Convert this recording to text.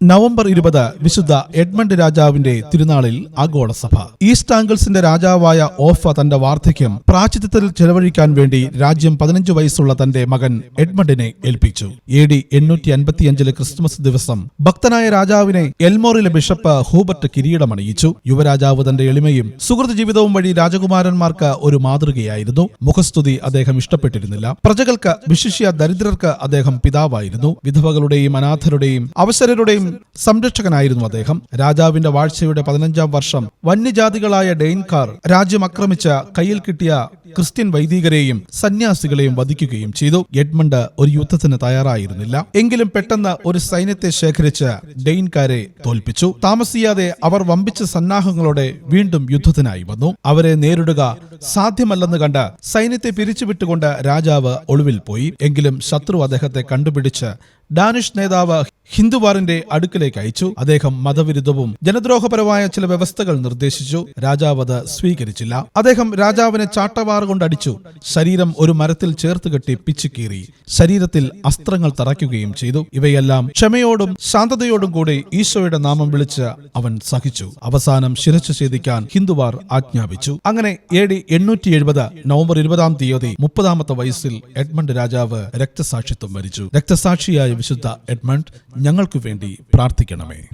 November 20 വിശുദ്ധ Edmund രാജാവിന്റെ തിരുനാളിൽ ആഗോള സഭ. ഈസ്റ്റ് ആംഗിൾസിന്റെ രാജാവായ ഓഫ തന്റെ വാർദ്ധക്യം പ്രായശ്ചിത്തത്തിൽ ചെലവഴിക്കാൻ വേണ്ടി രാജ്യം 15 വയസ്സുള്ള തന്റെ മകൻ എഡ്മണ്ടിനെ ഏൽപ്പിച്ചു. AD 855 ക്രിസ്തുമസ് ദിവസം ഭക്തനായ രാജാവിനെ എൽമോറിലെ ബിഷപ്പ് ഹൂബർട്ട് കിരീടമണിയിച്ചു. യുവരാജാവ് തന്റെ എളിമയും സുഹൃത്ത് ജീവിതവും വഴി രാജകുമാരന്മാർക്ക് ഒരു മാതൃകയായിരുന്നു. മുഖസ്തുതി അദ്ദേഹം ഇഷ്ടപ്പെട്ടിരുന്നില്ല. പ്രജകൾക്ക്, വിശിഷ്യ ദരിദ്രർക്ക് അദ്ദേഹം പിതാവായിരുന്നു. വിധവകളുടെയും അനാഥരുടെയും അവസരരുടെയും സംരക്ഷകനായിരുന്നു അദ്ദേഹം. രാജാവിന്റെ വാഴ്ചയുടെ 15-ാം വർഷം വന്യജാതികളായ ഡെയിൻകാർ രാജ്യം ആക്രമിച്ച കയ്യിൽ കിട്ടിയ ക്രിസ്ത്യൻ വൈദികരെയും സന്യാസികളെയും വധിക്കുകയും ചെയ്തു. എഡ്മണ്ട് ഒരു യുദ്ധത്തിന് തയ്യാറായിരുന്നില്ല. എങ്കിലും പെട്ടെന്ന് ഒരു സൈന്യത്തെ ശേഖരിച്ച് ഡെയിൻകാരെ തോൽപ്പിച്ചു. താമസിയാതെ അവർ വമ്പിച്ച സന്നാഹങ്ങളോടെ വീണ്ടും യുദ്ധത്തിനായി വന്നു. അവരെ നേരിടുക സാധ്യമല്ലെന്ന് കണ്ട് സൈന്യത്തെ പിരിച്ചുവിട്ടുകൊണ്ട് രാജാവ് ഒളിവിൽ പോയി. എങ്കിലും ശത്രു അദ്ദേഹത്തെ കണ്ടുപിടിച്ച് ഡാനിഷ് നേതാവ് ഹിന്ദുവാറിന്റെ അടുക്കിലേക്ക് അയച്ചു. അദ്ദേഹം മതവിരുദ്ധവും ജനദ്രോഹപരമായ ചില വ്യവസ്ഥകൾ നിർദ്ദേശിച്ചു. രാജാവ് അത് സ്വീകരിച്ചില്ല. അദ്ദേഹം രാജാവിനെ ചാട്ടവാറ് കൊണ്ടടിച്ചു. ശരീരം ഒരു മരത്തിൽ ചേർത്ത് കെട്ടി പിച്ചുകീറി. ശരീരത്തിൽ അസ്ത്രങ്ങൾ തറയ്ക്കുകയും ചെയ്തു. ഇവയെല്ലാം ക്ഷമയോടും ശാന്തതയോടും കൂടി ഈശോയുടെ നാമം വിളിച്ച് അവൻ സഹിച്ചു. അവസാനം ശിരച്ഛ ഛേദിക്കാൻ ഹിന്ദുവാർ ആജ്ഞാപിച്ചു. അങ്ങനെ AD 870 നവംബർ 20-ാം തീയതി 30-ാമത്തെ വയസ്സിൽ എഡ്മണ്ട് രാജാവ് രക്തസാക്ഷിത്വം വരിച്ചു. രക്തസാക്ഷിയായ വിശുദ്ധ എഡ്മണ്ട്, ഞങ്ങൾക്കു വേണ്ടി പ്രാർത്ഥിക്കണമേ.